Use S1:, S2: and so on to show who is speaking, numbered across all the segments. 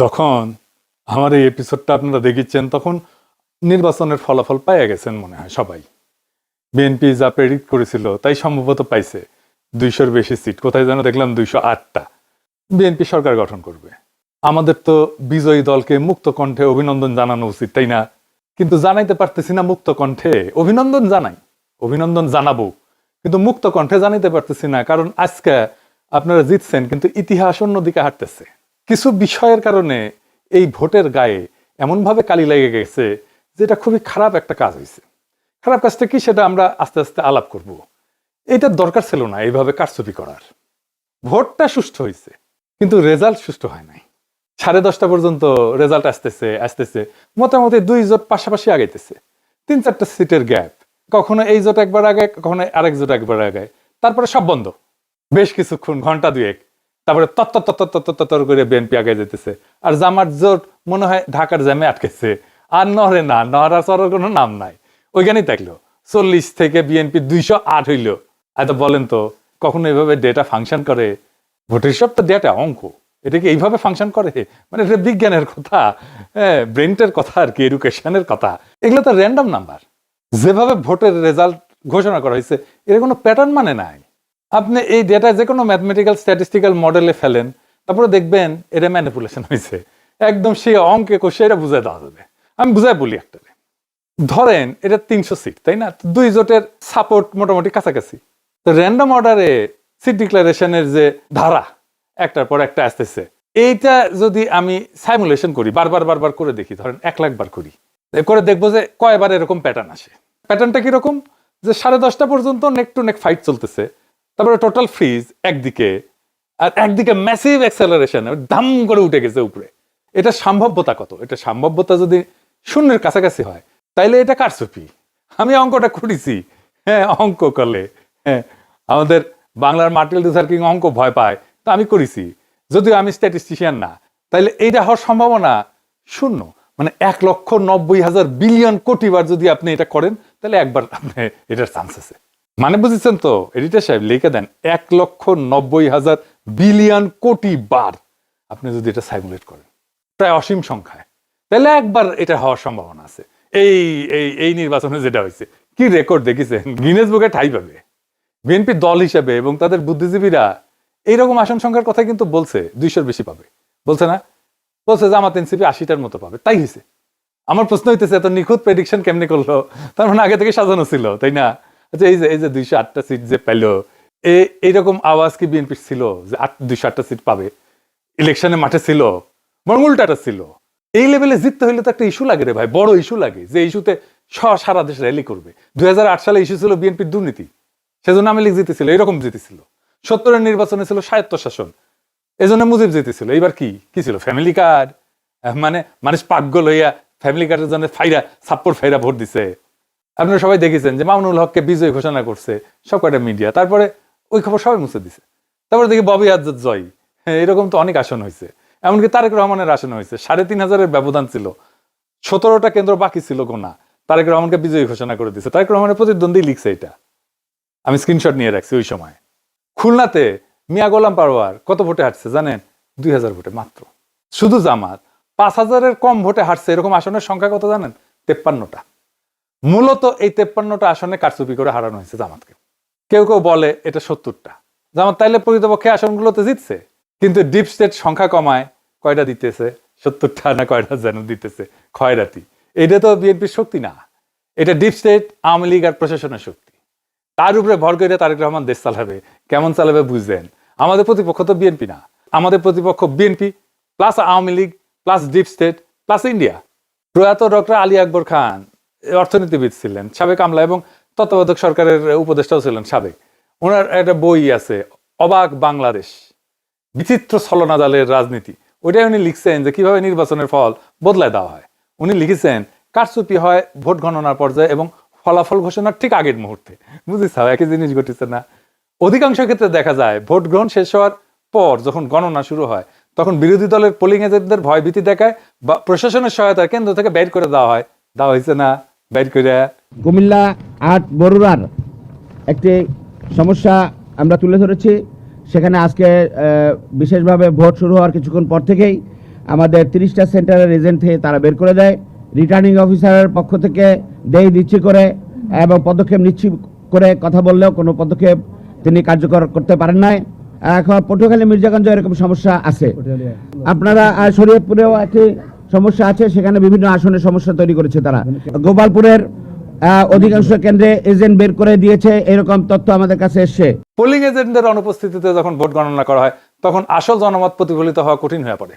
S1: যখন আমার এই এপিসোডটা আপনারা দেখেছেন তখন নির্বাচনের ফলাফল পাইয়া গেছেন মনে হয় সবাই। বিএনপি যা প্রেডিক্ট করেছিল তাই সম্ভবত পাইছে 200-র বেশি সিট, কোথায় যেন দেখলাম 208টা। বিএনপি সরকার গঠন করবে। আমাদের তো বিজয়ী দলকে মুক্ত কণ্ঠে অভিনন্দন জানানো উচিত, তাই না? কিন্তু জানাইতে পারতেছি না মুক্ত কণ্ঠে। অভিনন্দন জানাই, অভিনন্দন জানাবো, কিন্তু মুক্ত কণ্ঠে জানাইতে পারতেছি না, কারণ আজকে আপনারা জিতছেন কিন্তু ইতিহাস অন্যদিকে হাঁটতেছে। কিছু বিষয়ের কারণে এই ভোটের গায়ে এমনভাবে কালি লেগে গেছে যেটা খুবই খারাপ একটা কাজ হয়েছে। খারাপ কাজটা কি সেটা আমরা আস্তে আস্তে আলাপ করব। এটা দরকার ছিল না এইভাবে কারচুপি করার। ভোটটা সুষ্ঠু হয়েছে কিন্তু রেজাল্ট সুষ্ঠু হয় নাই। 10:30 পর্যন্ত রেজাল্ট আসতেছে মোটামুটি 2 জোট পাশাপাশি আগাইতেছে, 3-4টা সিটের গ্যাপ, কখনো এই জোট একবার আগে, কখনো আরেক জোট একবার আগে, তারপরে সব বন্ধ বেশ কিছুক্ষণ, ঘন্টা 2-1, তারপরে তত্তর করে বিএনপি আগে যেতেছে। আর জামাত জোট মনে হয় ঢাকার জ্যামে আটকেছে, আর নড়ে না, নড়া চড়ার কোনো নাম নাই, ওইখানেই থাকলো। 40 থেকে বিএনপি 208 হইল। এত বলেন তো কখনো এইভাবে ডেটা ফাংশন করে? ভোটের সব তো ডেটা অঙ্ক, এটা কি এইভাবে ফাংশন করে? মানে এটা বিজ্ঞানের কথা, ব্রেনটের কথা আর কি, এডুকেশনের কথা। এগুলো তো র্যান্ডম নাম্বার। যেভাবে ভোটের রেজাল্ট ঘোষণা করা হয়েছে এর কোনো প্যাটার্ন মানে নাই। আপনি এই ডেটা যে কোনো ম্যাথমেটিক্যাল স্ট্যাটিস্টিক্যাল মডেলে ফেলেন, তারপরে দেখবেন এটা ম্যানিপুলেশন হয়েছে। একদম সে অঙ্কে কষে এটা বুঝাই দেওয়া যাবে। আমি বুঝাই বলি একটা, ধরেন এটা 300 সিট, তাই না? 2 জোটের সাপোর্ট মোটামুটি কাছাকাছি। তো র্যান্ডম অর্ডারে সিট ডিক্লারেশনের যে ধারা একটার পর একটা আসতেছে, এইটা যদি আমি সাইমুলেশন করি, বারবার করে দেখি, ধরেন 1 লাখ বার করি, করে দেখবো যে কয়বার এরকম প্যাটার্ন আসে। প্যাটার্নটা কিরকম? যে 10:30 পর্যন্ত নেক টু নেক ফাইট চলতেছে, তারপরে টোটাল ফ্রিজ একদিকে, আর একদিকে ম্যাসিভ অ্যাক্সেলারেশন, দাম করে উঠে গেছে উপরে। এটা সম্ভাব্যতা কত? এটা সম্ভাব্যতা যদি 0-এর কাছাকাছি হয় তাইলে এটা কারচুপি। আমি অঙ্কটা করেছি, অঙ্ক করলে আমাদের বাংলার মার্টিন লুথার কিং অঙ্ক ভয় পায়, তা আমি করেছি, যদিও আমি স্ট্যাটিস্টিশিয়ান না। তাইলে এইটা হওয়ার সম্ভাবনা 0। মানে 1,90,000 বিলিয়ন কোটি বার যদি আপনি এটা করেন তাহলে একবার আপনি এটার চান্স আছে। মানে বুঝেছেন তো? এডিটর সাহেব লিখে দেন 1,90,000 বিলিয়ন কোটি বার আপনি যদি এটা সাইমুলেট করেন, প্রায় অসীম সংখ্যায়, তাহলে একবার এটা হওয়ার সম্ভাবনা আছে। এই এই এই নির্বাচনে যেটা হয়েছে, কি রেকর্ড দেখেছেন? গিনেস বুকে ঠাই পাবে বিএনপি দল হিসেবে। এবং তাদের বুদ্ধিজীবীরা এইরকম আসন সংখ্যার কথা কিন্তু বলছে 200-র বেশি পাবে, বলছে না? বলছে জামাত এনসিপি 80টার মতো পাবে, তাই হয়েছে। আমার প্রশ্ন হইতেছে এত নিখুঁত প্রেডিকশন কেমনি করলো? তার মানে আগে থেকে সাজানো ছিল, তাই না? আচ্ছা, এই যে 208টা সিট যে পেলো, এইরকম আওয়াজ কি বিএনপি ছিল যে 208টা সিট পাবে? ইলেকশনে মাঠে ছিল, বরং উল্টাটা ছিল। এই লেভেলে জিততে হইলে তো একটা ইস্যু লাগে রে ভাই, বড় ইস্যু লাগে, যে ইস্যুতে সারা দেশ র্যালি করবে। 2008 সালে ইস্যু ছিল বিএনপির দুর্নীতি, সেজন্য আওয়ামী লীগ জিতেছিল, এরকম জিতেছিল। 70-এর নির্বাচনে ছিল স্বায়ত্তশাসন, এজন্য মুজিব জিতেছিল। এইবার কি ছিল? Family card. মানে মানুষ পাগল হইয়া ফ্যামিলি কার্ডের জন্য ছাপ্পর ফাইরা ভোট দিছে। আপনারা সবাই দেখেছেন যে মামুনুল হককে বিজয় ঘোষণা করছে সব কয়টা মিডিয়া, তারপরে ওই খবর সবাই মুছে দিছে। তারপরে দেখি ববি আজাদ জয়। এরকম তো অনেক আসন হয়েছে, এমনকি তারেক রহমানের আসন হয়েছে। 3,500-এর ব্যবধান ছিল, 17টা কেন্দ্র বাকি ছিল গোনা, তারেক রহমানকে বিজয়ী ঘোষণা করে দিছে। তারেক রহমানের প্রতিদ্বন্দ্বী লিখছে এটা, আমি স্ক্রিনশট নিয়ে রাখছি ওই সময়। খুলনাতে মিয়া গোলাম পারওয়ার কত ভোটে হাঁটছে জানেন? 2,000 ভোটে মাত্র। শুধু জামাত 5,000-এর কম ভোটে হাঁটছে এরকম আসনের সংখ্যা কত জানেন? 53টা। মূলত এই 53টা আসনে কারচুপি করে হারানো হয়েছে জামাতকে। কেউ কেউ বলে এটা 70টা। জামাত তাইলে প্রকৃতপক্ষে আসনগুলোতে জিতছে, কিন্তু ডিপ স্টেট সংখ্যা কমায় কয়টা দিতেছে? 70টা না কয়টা যেন দিতেছে, খয়রাতি। এটা তো বিএনপির শক্তি না, এটা ডিপ স্টেট, আওয়ামী লীগ আর প্রশাসনের শক্তি। তার উপরে ভর করে তারেক রহমান দেশ চালাবে। কেমন চালাবে বুঝলেন? আমাদের প্রতিপক্ষ তো বিএনপি না, আমাদের প্রতিপক্ষ BNP plus Awami League plus deep state plus India. প্রয়াত ডক্টর আলী আকবর খান অর্থনীতিবিদ ছিলেন, সাবেক আমলা এবং তত্ত্বাবধায়ক সরকারের উপদেষ্টাও ছিলেন সাবেক। ওনার একটা বই আছে, অবাক বাংলাদেশ, বিচিত্র ছলনাজালের রাজনীতি। ওইটাই উনি লিখছেন যে কিভাবে নির্বাচনের ফল বদলায় দেওয়া হয়। উনি লিখেছেন কারচুপি হয় ভোট গণনার পর্যায়ে এবং ফলাফল ঘোষণার ঠিক আগের মুহূর্তে। বুঝেছ, একই জিনিস ঘটেছে না? অধিকাংশ ক্ষেত্রে দেখা যায় ভোট গ্রহণ শেষ হওয়ার পর যখন গণনা শুরু হয় তখন বিরোধী দলের পোলিং এজেন্টদের ভয় ভীতি দেখায় বা প্রশাসনের সহায়তায় কেন্দ্র থেকে বের করে দেওয়া হয়। দেওয়া হয়েছে না? বের করে
S2: কুমিল্লা 8 বরুড়ার একটি সমস্যা আমরা তুলে ধরেছি। সেখানে আজকে বিশেষভাবে ভোট শুরু হওয়ার কিছুক্ষণ পর থেকেই আমাদের 30টা সেন্টারের এজেন্ট থেকে তারা বের করে দেয়। রিটার্নিং অফিসারের পক্ষ থেকে দেয় দিচ্ছি করে এবং পদক্ষেপ নিচ্ছি করে কথা বললেও কোনো পদক্ষেপ তিনি কার্যকর করতে পারেন নাই। এখন পটুয়াখালী মির্জাগঞ্জ এরকম সমস্যা আছে। আপনারা শরীয়তপুরেও একটি সমস্যা আছে, সেখানে বিভিন্ন আসনের সমস্যা তৈরি করেছে তারা। গোপালপুরের অধিকাংশ কেন্দ্রে এজেন্ট বের করে দিয়েছে, এরকম তথ্য আমাদের কাছে এসছে।
S1: পোলিং এজেন্টদের অনুপস্থিতিতে যখন ভোট গণনা করা হয় তখন আসল জনমত প্রতিফলিত হওয়া কঠিন হয়ে পড়ে।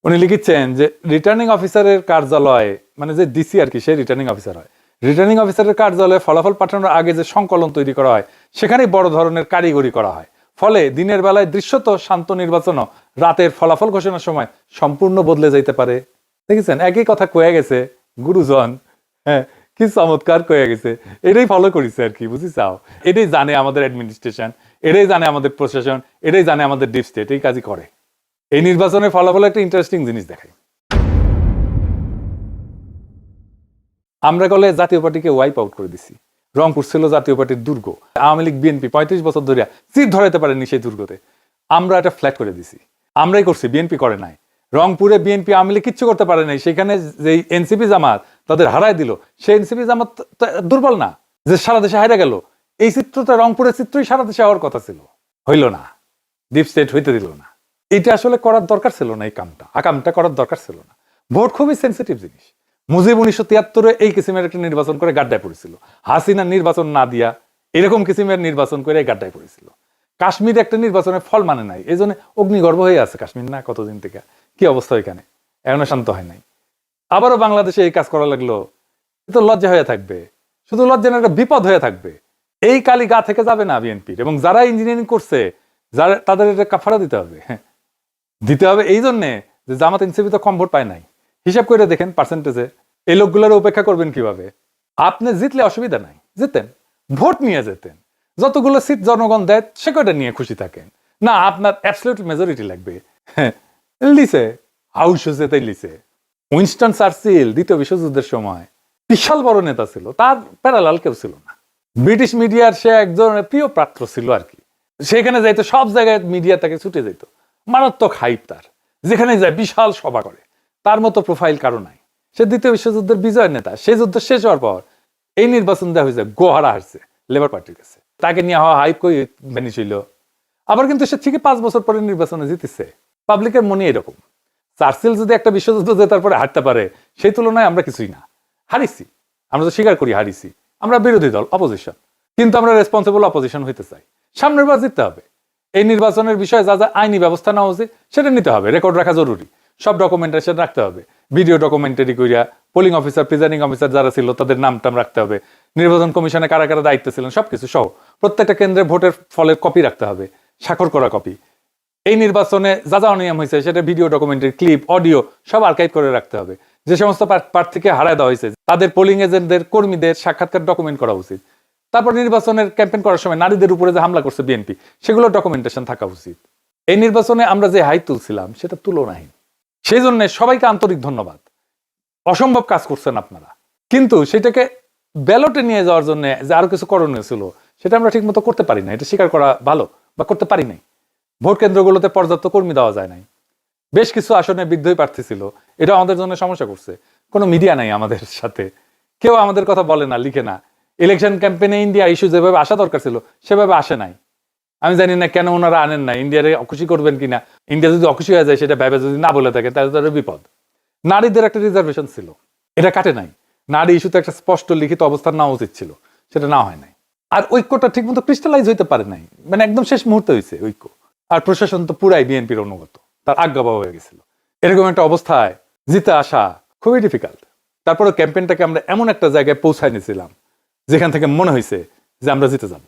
S1: উনি লিখেছেন যে রিটার্নিং অফিসারের কার্যালয়ে, মানে যে ডিসি আর কি, সে রিটার্নিং অফিসার হয়, রিটার্নিং অফিসারের কার্যালয়ে ফলাফল পাঠানোর আগে যে সংকলন তৈরি করা হয় সেখানেই বড় ধরনের কারিগরি করা হয়। ফলে দিনের বেলায় দৃশ্যত শান্ত নির্বাচনও রাতের ফলাফল ঘোষণার সময় সম্পূর্ণ বদলে যাইতে পারে। দেখেছেন, একই কথা কয়ে গেছে গুরুজন। হ্যাঁ, কি চমৎকার কয়ে গেছে। এটাই ফলো করেছে আর কি, বুঝি চাও। এটাই জানে আমাদের অ্যাডমিনিস্ট্রেশন, এটাই জানে আমাদের প্রশাসন, এটাই জানে আমাদের ডিপ স্টেট, এই কাজই করে। এই নির্বাচনের ফলাফল একটা ইন্টারেস্টিং জিনিস দেখায়। আমরা গলে জাতীয় পার্টিকে ওয়াইপ আউট করে দিছি। রংপুর ছিল জাতীয় পার্টির দুর্গ। আওয়ামী লীগ বিএনপি 35 বছর ধরে চির ধরাইতে পারেনি সেই দুর্গতে। আমরা এটা ফ্ল্যাট করে দিছি, আমরাই করছি, বিএনপি করে নাই। রংপুরে বিএনপি আওয়ামী লীগ কিচ্ছু করতে পারে নাই। সেখানে যে এনসিপি জামাত তাদের হারায় দিল, সেই এনসিপি জামাত দুর্বল না যে সারা দেশে হারা গেল। এই চিত্রটা, রংপুরের চিত্রই সারা দেশে হওয়ার কথা ছিল, হইল না, ডিপ স্টেট হইতে দিল না। এটা আসলে করার দরকার ছিল না, এই কামটা করার দরকার ছিল না। ভোট খুবই সেন্সিটিভ জিনিস। মুজিব 1973-এ এই কিসিমের একটা নির্বাচন করে গাড্ডায় পড়েছিল। হাসিনা নির্বাচন না দিয়া এরকম কিসিমের নির্বাচন করে গাড্ডায় পড়েছিল। কাশ্মীর একটা নির্বাচনের ফল মানে নাই, এই জন্য অগ্নিগর্ভ হয়ে আছে কাশ্মীর না কতদিন থেকে। কি অবস্থা এখানে, এখনো শান্ত হয় নাই। আবারও বাংলাদেশে এই কাজ করা লাগলো, এ তো লজ্জা হয়ে থাকবে, শুধু লজ্জা না, একটা বিপদ হয়ে থাকবে। এই কালি গা থেকে যাবে না বিএনপির। এবং যারা ইঞ্জিনিয়ারিং করছে, যারা, তাদের এটা কাফারা দিতে হবে। দিতে হবে এই জন্যে যে জামাত এনসিপি তো কম ভোট পায় নাই। হিসাব করে দেখেন পার্সেন্টেজে, এই লোকগুলোর উপেক্ষা করবেন কিভাবে? আপনি জিতলে অসুবিধা নাই, জিতেন, ভোট নিয়ে যেতেন, যতগুলো সিট জনগণ দেয় সে কয়টা নিয়ে খুশি থাকেন না। আপনার অ্যাবসলিউট মেজরিটি লাগবে। লিসে হাউস যেতেই লিসে। উইনস্টন চার্চিল দ্বিতীয় বিশ্বযুদ্ধের সময় বিশাল বড় নেতা ছিল, তার প্যারালাল কেউ ছিল না। ব্রিটিশ মিডিয়ার সে একজন প্রিয় পাত্র ছিল আর কি। সেখানে যাইতো, সব জায়গায় মিডিয়া তাকে ছুটে যেত, মারাত্মক হাইপ তার। যেখানে যায় বিশাল সভা করে, তার মতো প্রোফাইল কারো নাই। সে দ্বিতীয় বিশ্বযুদ্ধের বিজয় নেতা। সেই যুদ্ধ শেষ হওয়ার পর এই নির্বাচন দেওয়া হয়েছে, গোহারা হারছে লেবার পার্টির কাছে। তাকে নিয়ে হওয়া হাইপ কই ভেনিছিল। আবার কিন্তু সে ঠিকই 5 বছর পরে নির্বাচনে জিতেছে। পাবলিকের মনে এরকম। চার্চিল যদি একটা বিশ্বযুদ্ধ জেতার পরে হারতে পারে, সেই তুলনায় আমরা কিছুই না, হারিছি। আমরা তো স্বীকার করি হারিছি, আমরা বিরোধী দল, অপোজিশন, কিন্তু আমরা রেসপন্সিবল অপোজিশন হইতে চাই। সামনের বার জিততে হবে। এই নির্বাচনের বিষয়ে যা যা আইনি ব্যবস্থা নেওয়া উচিত সেটা নিতে হবে, রেকর্ড রাখা জরুরি, সব ডকুমেন্টেশন রাখতে হবে, ভিডিও ডকুমেন্টারি করিয়া। পোলিং অফিসার, প্রিজাইডিং অফিসার যারা ছিল তাদের নাম রাখতে হবে, নির্বাচন কমিশনে কারা কারা দায়িত্ব ছিলেন সবকিছু সহ। প্রত্যেকটা কেন্দ্রে ভোটের ফলের কপি রাখতে হবে, স্বাক্ষর করা কপি। এই নির্বাচনে যা যা অনিয়ম হয়েছে সেটা ভিডিও ডকুমেন্টারি, ক্লিপ, অডিও সব আর্কাইভ করে রাখতে হবে। যে সমস্ত প্রার্থীকে হারায় দেওয়া হয়েছে তাদের পোলিং এজেন্টদের, কর্মীদের সাক্ষাৎকার ডকুমেন্ট করা উচিত। তারপর নির্বাচনের ক্যাম্পেইন করার সময় নারীদের উপরে যে হামলা করছে বিএনপি, সেগুলো ডকুমেন্টেশন থাকা উচিত। এই নির্বাচনে আমরা যে হাই তুলছিলাম সেটা তুলনাহীন। সেই জন্য সবাইকে আন্তরিক ধন্যবাদ। অসম্ভব কাজ করছেন আপনারা, কিন্তু সেটাকে ব্যালটে নিয়ে যাওয়ার জন্য যে আরো কিছু করণীয় ছিল সেটা আমরা ঠিক মতো করতে পারি না। এটা স্বীকার করা ভালো, বা করতে পারি নাই। ভোট কেন্দ্রগুলোতে পর্যাপ্ত কর্মী দেওয়া যায় নাই। বেশ কিছু আসনে বিদ্রোহী প্রার্থী ছিল, এটা আমাদের জন্য সমস্যা করছে। কোনো মিডিয়া নাই আমাদের সাথে, কেউ আমাদের কথা বলে না, লিখে না। ইলেকশন ক্যাম্পেইনে ইন্ডিয়া ইস্যু যেভাবে আসা দরকার ছিল সেভাবে আসে নাই। আমি জানি না কেন ওনারা আনেন না। ইন্ডিয়ারে অখুশি করবেন কিনা, ইন্ডিয়া যদি অখুশি হয়ে যায় সেটা ভেবে যদি না বলে থাকে তাহলে তাদের বিপদ। নারীদের একটা রিজার্ভেশন ছিল, এটা কাটে নাই। নারী ইস্যুতে একটা স্পষ্ট লিখিত অবস্থান নেওয়া উচিত ছিল, সেটা না হয় নাই। আর ঐক্যটা ঠিক মতো ক্রিস্টালাইজ হইতে পারে নাই, মানে একদম শেষ মুহূর্তে হয়েছে ঐক্য। আর প্রশাসন তো পুরাই বিএনপির অনুগত, তার আজ্ঞাবহ হয়ে গেছিল। এরকম একটা অবস্থায় জিতে আসা খুবই ডিফিকাল্ট। তারপরে ক্যাম্পেইনটাকে আমরা এমন একটা জায়গায় পৌঁছায় নিয়েছিলাম যেখান থেকে মনে হয়েছে যে আমরা জিতে যাব।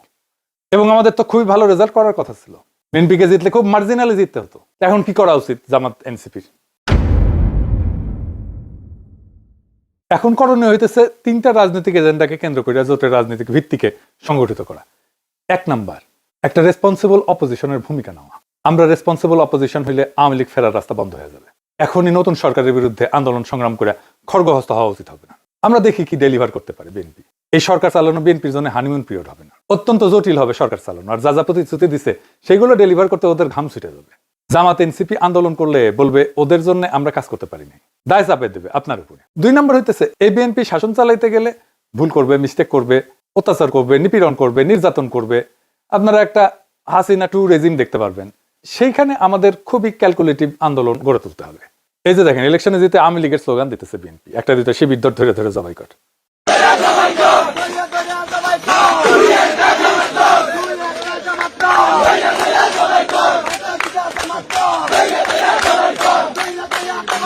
S1: এবং আমাদের তো খুবই ভালো রেজাল্ট করার কথা ছিল। বিএনপিকে জিতলে খুব মার্জিনালি জিততে হতো। এখন কি করা উচিত জামাত এনসিপির? এখন করণীয় হইতেছে 3টা রাজনৈতিক এজেন্ডাকে কেন্দ্র করে জোটের রাজনৈতিক ভিত্তিকে সংগঠিত করা। 1 নাম্বার, একটা রেসপন্সিবল অপোজিশনের ভূমিকা নেওয়া। আমরা রেসপন্সিবল অপোজিশন হইলে আওয়ামী লীগ ফেরার রাস্তা বন্ধ হয়ে যাবে। এখনই নতুন সরকারের বিরুদ্ধে আন্দোলন সংগ্রাম করে খড়গহস্ত হওয়া উচিত হবে না। আমরা দেখি কি ডেলিভার করতে পারে বিএনপি। এই সরকার চালানো বিএনপির জন্য হানিমুন পিরিয়ড হবে না, অত্যন্ত জটিল হবে সরকার চালানো। আর যা যা প্রতিশ্রুতি দিচ্ছে সেগুলো ডেলিভার করতে ওদের ঘাম ছুটে যাবে। জামাত এনসিপি আন্দোলন করলে বলবে ওদের জন্য আমরা কাজ করতে পারি নাই, দায় চাপে দেবে আপনার উপরে। 2 নম্বর হইতেছে এই বিএনপি শাসন চালাইতে গেলে ভুল করবে, মিস্টেক করবে, অত্যাচার করবে, নিপীড়ন করবে, নির্যাতন করবে। আপনারা একটা হাসিনা 2 রেজিম দেখতে পারবেন। সেইখানে আমাদের খুবই ক্যালকুলেটিভ আন্দোলন গড়ে তুলতে হবে। এই যে দেখেন, ইলেকশনে যেতে আওয়ামী লীগের স্লোগান দিতেছে বিএনপি, একটা দুটো শিবির ধরে ধরে জবাই কর।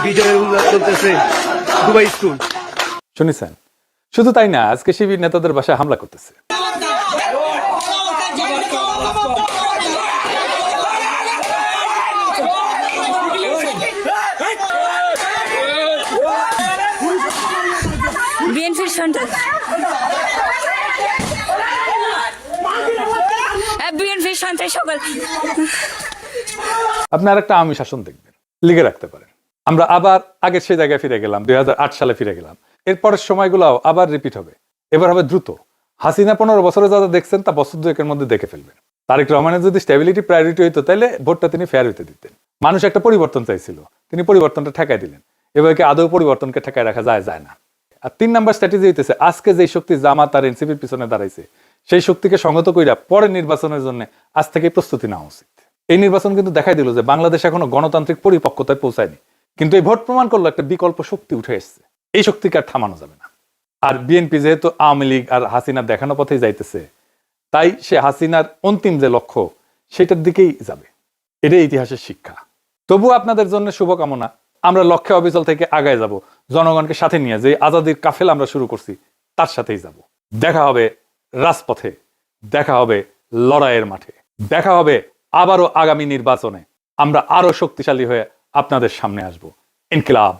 S3: বিজয়ের উল্লাস চলতেছে দুবাই স্কুল।
S1: শুনেছেন? শুধু তাই না, আজকে শিবির নেতাদের বাসায় হামলা করতেছে।
S4: বিএনপির সন্তান বিএনপির সন্তান সকল।
S1: আপনি আর একটা আওয়ামী শাসন দেখবেন, লিগে রাখতে পারেন। আমরা আবার আগের সেই জায়গায় ফিরে গেলাম, 2008 সালে ফিরে গেলাম। এরপরের সময়গুলোও আবার রিপিট হবে। এবার হবে দ্রুত। হাসিনা 15 বছরে যা দেখছেন তা বছর 2-এর মধ্যে দেখে ফেলবেন। তারেক রহমানের যদি স্টেবিলিটি প্রায়োরিটি হইতো তাহলে ভোটটা তিনি ফেয়ার হইতে দিতেন। মানুষ একটা পরিবর্তন চাইছিল, তিনি পরিবর্তনটা ঠেকাই দিলেন। এভাবে কি আদৌ পরিবর্তনকে ঠেকায় রাখা যায় না। আর 3 নম্বর স্ট্র্যাটেজি হইতেছে আজকে যে শক্তি জামাত আর এনসিপির পিছনে দাঁড়াইছে সেই শক্তিকে সংহত কইরা পরের নির্বাচনের জন্য আজ থেকে প্রস্তুতি নেওয়া উচিত। এই নির্বাচন কিন্তু দেখাই দিল যে বাংলাদেশ এখনো গণতান্ত্রিক পরিপক্কতায় পৌঁছায়নি, কিন্তু এই ভোট প্রমাণ করলো একটা বিকল্প শক্তি উঠে এসছে। এই শক্তিকে আর থামানো যাবে না। আর বিএনপি যেহেতু আওয়ামী লীগ আর হাসিনার দেখানো পথেই যাইতেছে, তাই সে হাসিনার অন্তিম যে লক্ষ্য সেটার দিকেই যাবে। এটাই ইতিহাসের শিক্ষা। তবু আপনাদের জন্য শুভকামনা। আমরা লক্ষ্যে অবিচল থেকে আগায় যাব, জনগণকে সাথে নিয়ে যে আজাদির কাফেলা আমরা শুরু করছি তার সাথেই যাব। দেখা হবে রাজপথে, দেখা হবে লড়াইয়ের মাঠে, দেখা হবে আবারও আগামী নির্বাচনে। আমরা আরো শক্তিশালী হয়ে আপনাদের সামনে আসব। ইনকিলাব